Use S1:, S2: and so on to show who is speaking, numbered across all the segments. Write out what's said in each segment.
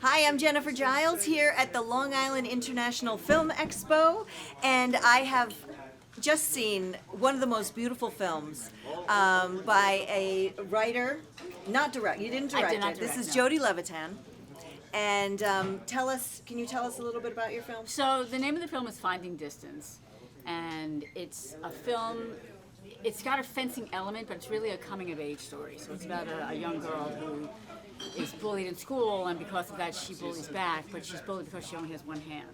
S1: Hi, I'm Jennifer Jiles here at the Long Island International Film Expo, and I have just seen one of the most beautiful films by a writer, not direct. You didn't direct
S2: I did not
S1: it. This
S2: direct,
S1: is
S2: no.
S1: Jodi Levitan, and can you tell us a little bit about your film?
S2: So the name of the film is Finding Distance, and it's a film. It's got a fencing element, but it's really a coming-of-age story. So it's about a young girl who is bullied in school, and because of that, she bullies back. But she's bullied because she only has one hand.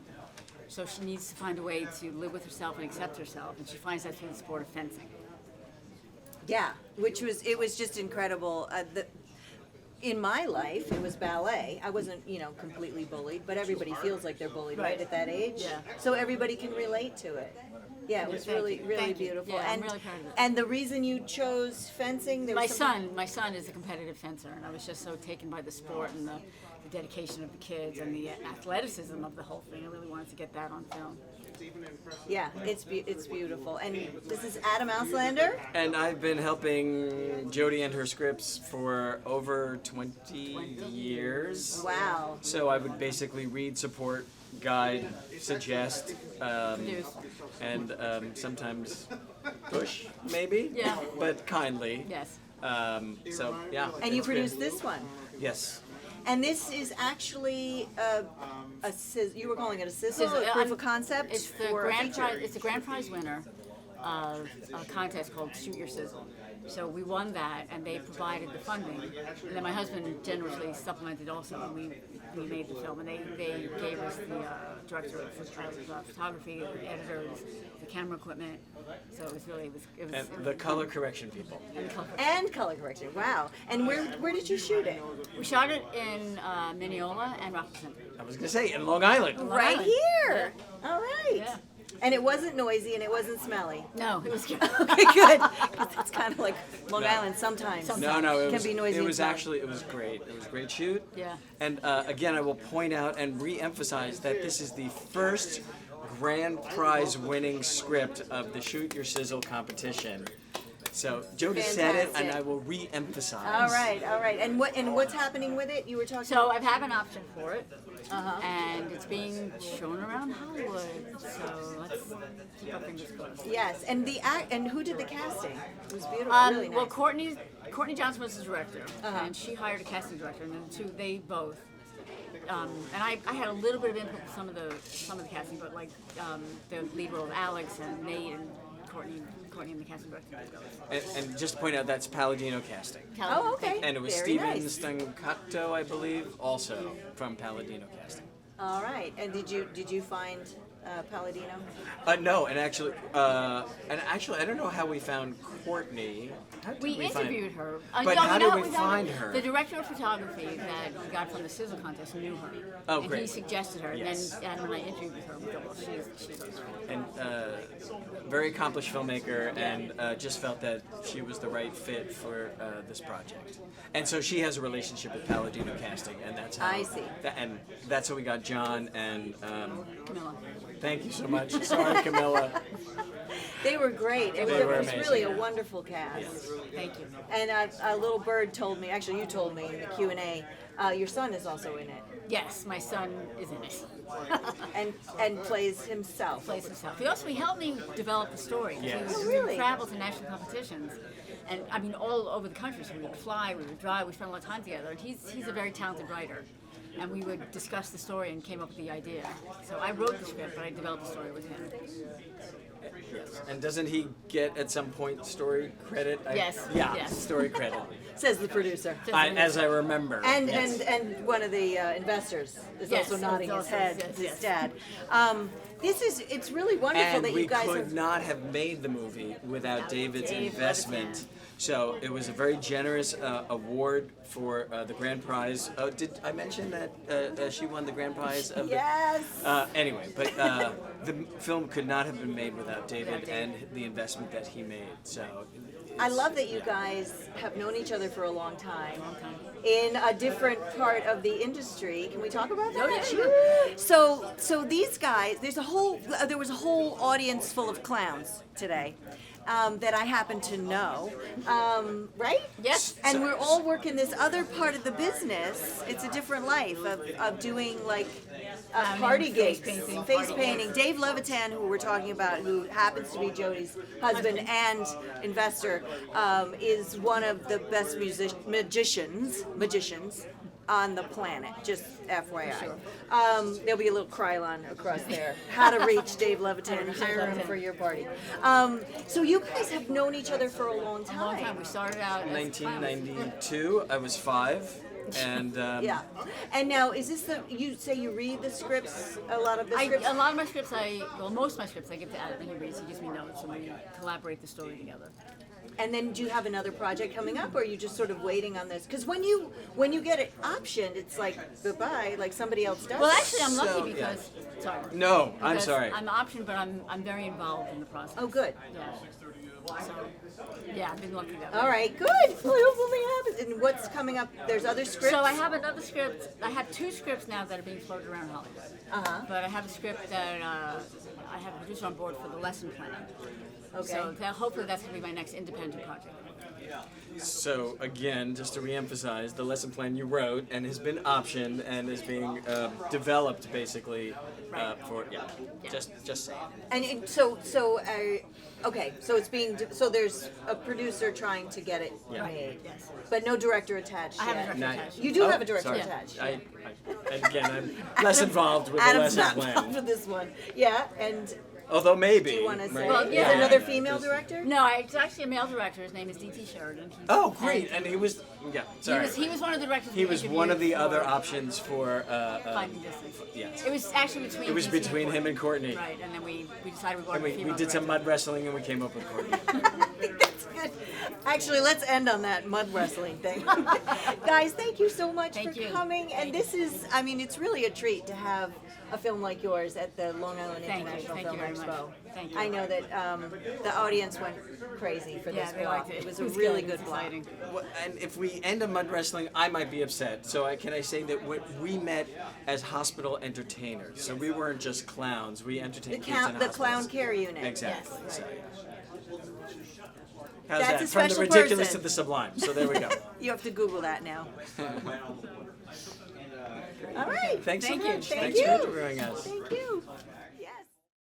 S2: So she needs to find a way to live with herself and accept herself, and she finds that through the sport of fencing.
S1: Yeah, it was just incredible. In my life, it was ballet. I wasn't, completely bullied, but everybody feels like they're bullied right at that age.
S2: Yeah.
S1: So everybody can relate to it. Yeah, it was
S2: Thank
S1: really,
S2: you.
S1: really
S2: Thank you.
S1: beautiful.
S2: Yeah, I'm
S1: and
S2: really proud of it.
S1: and the reason you chose fencing,
S2: My son is a competitive fencer, and I was just so taken by the sport and the dedication of the kids and the athleticism of the whole thing. I really wanted to get that on film.
S1: Yeah, it's beautiful. And this is Adam Auslander.
S3: And I've been helping Jodi and her scripts for over 20 years.
S1: Wow.
S3: So I would basically read, support, guide, suggest, and sometimes push, maybe.
S2: Yeah.
S3: But kindly.
S2: Yes.
S3: So yeah.
S1: And you
S3: it's been-
S1: produced this one.
S3: Yes.
S1: And this is actually you were calling it a sizzle, a proof of concept
S2: It's the
S1: for a
S2: grand
S1: feature.
S2: prize. It's the grand prize winner of a contest called Shoot Your Sizzle. So we won that, and they provided the funding. And then my husband generously supplemented also, and we made the film. And they gave us the director of photography, the editors, the camera equipment. So it was really
S3: And the color correction people.
S1: And color correction. Wow. And where did you shoot it?
S2: We shot it in Mineola and Rockland.
S3: I was gonna say in Long Island.
S1: Right
S2: Island.
S1: here. All right.
S2: Yeah.
S1: And it wasn't noisy and it wasn't smelly.
S2: No, it was good.
S1: Okay, good. 'Cause it's kind of like Long Island sometimes.
S3: No, it
S1: Can
S3: was,
S1: be noisy
S3: it
S1: and
S3: was
S1: smelly.
S3: actually, it was great. It was a great shoot.
S2: Yeah.
S3: And again, I will point out and re-emphasize that this is the first grand prize winning script of the Shoot Your Sizzle competition. So Jodi said it, and
S1: Fantastic.
S3: I will re-emphasize.
S1: All right. And what's happening with it? You were talking.
S2: So I have an option for it, and it's being shown around Hollywood. So let's keep our fingers crossed.
S1: Yes. And and who did the casting? It was beautiful. Really nice.
S2: Well, Courtney Johnson was the director, and she hired a casting director, and then they both. And I had a little bit of input with some of the casting, but like the lead role of Alex and Nate and Courtney and the casting director.
S3: And just to point out, that's Palladino casting.
S1: Oh, okay.
S3: And it was
S1: Very
S3: Steven
S1: nice.
S3: Stancato, I believe, also from Palladino casting.
S1: All right. And did you find Palladino?
S3: No, and actually, I don't know how we found Courtney. How did
S2: We
S3: find
S2: interviewed her.
S3: But
S2: no,
S3: how
S2: we
S3: did
S2: know-
S3: we
S2: know
S3: find
S2: her.
S3: her?
S2: The director of photography that we got from the Sizzle contest knew her.
S3: Oh,
S2: and he
S3: great.
S2: suggested her.
S3: Yes.
S2: And when I interviewed with her, we thought, well, she's
S3: And very accomplished filmmaker, and just felt that she was the right fit for this project. And so she has a relationship with Palladino casting, and that's how.
S1: I see.
S3: And that's how we got John and.
S2: Camilla.
S3: Thank you so much. Sorry, Camilla.
S1: They were great. It
S3: They were
S1: was really a
S3: amazing.
S1: wonderful cast.
S2: Thank you.
S1: And a little bird told me, actually you told me in the Q&A, your son is also in it
S2: Yes, my son is in it.
S1: and plays himself.
S2: Plays himself. He helped me develop the story.
S3: Yes.
S2: We
S1: Oh, really?
S2: would travel to national competitions, and I mean all over the country. So we would fly, we would drive, we spent a lot of time together. And he's a very talented writer, and we would discuss the story and came up with the idea. So I wrote the script, but I developed the story with him.
S3: And doesn't he get at some point story credit?
S2: Yes.
S3: Yeah,
S2: Yes.
S3: story credit.
S1: Says the producer.
S3: As I remember.
S1: And
S3: Yes.
S1: and one of the investors is
S2: Yes,
S1: also nodding his
S2: also-
S1: head.
S2: yes,
S1: His
S2: yes.
S1: dad. It's really wonderful
S3: And
S1: that
S3: we
S1: you guys
S3: could
S1: have.
S3: not have made the movie without David's
S2: Dave
S3: investment.
S2: Levitan.
S3: So it was a very generous award for the grand prize. Did I mention that she won the grand prize? Of
S1: Yes.
S3: Anyway, but the film could not have been made without David and the investment that he made. So
S1: I love that you guys have known each other for a long time.
S2: time.
S1: In a different part of the industry. Can we talk about that?
S2: Oh, yeah, sure.
S1: So these guys, there was a whole audience full of clowns today. that I happen to know, right?
S2: Yes.
S1: And we're all working this other part of the business. It's a different life of doing like party
S2: face
S1: gigs,
S2: painting,
S1: face
S2: party
S1: painting. Dave Levitan, who we're talking about, who happens to be Jodi's husband and investor, is one of the best magicians on the planet, just FYI. There'll be a little Krylon across there. How to reach Dave Levitan, hire him for your party. So you guys have known each other for a long
S2: A long time.
S1: time.
S2: We started out as
S3: 1992. I was 5, and
S1: Yeah. And now, is this you say you read the scripts, a lot of the scripts?
S2: a lot of my scripts, most of my scripts I give to Adam, and he reads. He gives me notes, and we collaborate the story together.
S1: And then do you have another project coming up, or are you just sort of waiting on this? Because when you get it optioned, it's like bye-bye, like somebody else does.
S2: Well,
S1: it.
S2: actually, I'm lucky
S3: So,
S2: because sorry.
S3: no, I'm
S2: Because
S3: sorry.
S2: I'm optioned, but I'm very involved in the process.
S1: Oh, good.
S2: Yeah. So, yeah, I've been lucky that way.
S1: All right, good. Well, hopefully it happens. And what's coming up? There's other scripts.
S2: So I have another script. I have 2 scripts now that are being floated around Hollywood. But I have a script that I have a producer on board for the lesson plan.
S1: Okay.
S2: So hopefully that's going to be my next independent project.
S3: So again, just to reemphasize, the lesson plan you wrote and has been optioned and is being developed basically for just saying.
S1: And okay, so it's being so there's a producer trying to get it made,
S2: Yes.
S1: but no director attached.
S2: I have a
S1: yet.
S2: director
S3: Not-
S2: attached.
S1: You do
S3: Oh,
S1: have a director
S3: sorry.
S1: attached.
S3: And again, I'm less involved with the
S1: Adam's
S3: lesson
S1: not involved
S3: plan.
S1: with this one. Yeah, and
S3: Although maybe.
S1: do you want to say
S3: right?
S2: yeah.
S1: there's another female director?
S2: No, it's actually a male director. His name is D.T. Sheridan.
S3: Oh, great! And he was sorry.
S2: He was one of the directors.
S3: He
S2: we
S3: was one of the
S2: interviewed
S3: other
S2: for
S3: options for.
S2: Finding Distance.
S3: Yes.
S2: It was actually between.
S3: It was
S2: D.T.
S3: between him and Courtney.
S2: Right, and then we decided we wanted
S3: And
S2: a
S3: we
S2: female
S3: did some
S2: director.
S3: mud wrestling and we came up with Courtney.
S1: I think that's good. Actually, let's end on that mud wrestling thing. Guys, thank you so much
S2: Thank
S1: for
S2: you.
S1: coming. And this is, I mean, it's really a treat to have a film like yours at the Long Island
S2: Thank you.
S1: International
S2: Thank
S1: Film
S2: you very much.
S1: Expo.
S2: Thank you.
S1: I know that the audience went crazy for
S2: Yeah,
S1: this
S2: they
S1: block.
S2: liked it.
S1: It was a
S2: It was
S1: really
S2: good. It
S1: good
S2: was
S1: block.
S2: exciting.
S3: Well, and if we end on mud wrestling, I might be upset. So can I say that we met as hospital entertainers? So we weren't just clowns. We entertained kids in
S1: The
S3: hospitals.
S1: clown care unit.
S3: Exactly.
S1: Yes.
S3: So, how's
S1: That's
S3: that?
S1: a
S3: From the
S1: special
S3: ridiculous
S1: person.
S3: to the sublime. So there we go.
S1: You have to Google that now. All right.
S3: Thanks
S2: Thank
S3: so
S2: you.
S3: much.
S1: Thank
S3: Thanks
S1: you.
S3: for interviewing us.
S1: Thank you.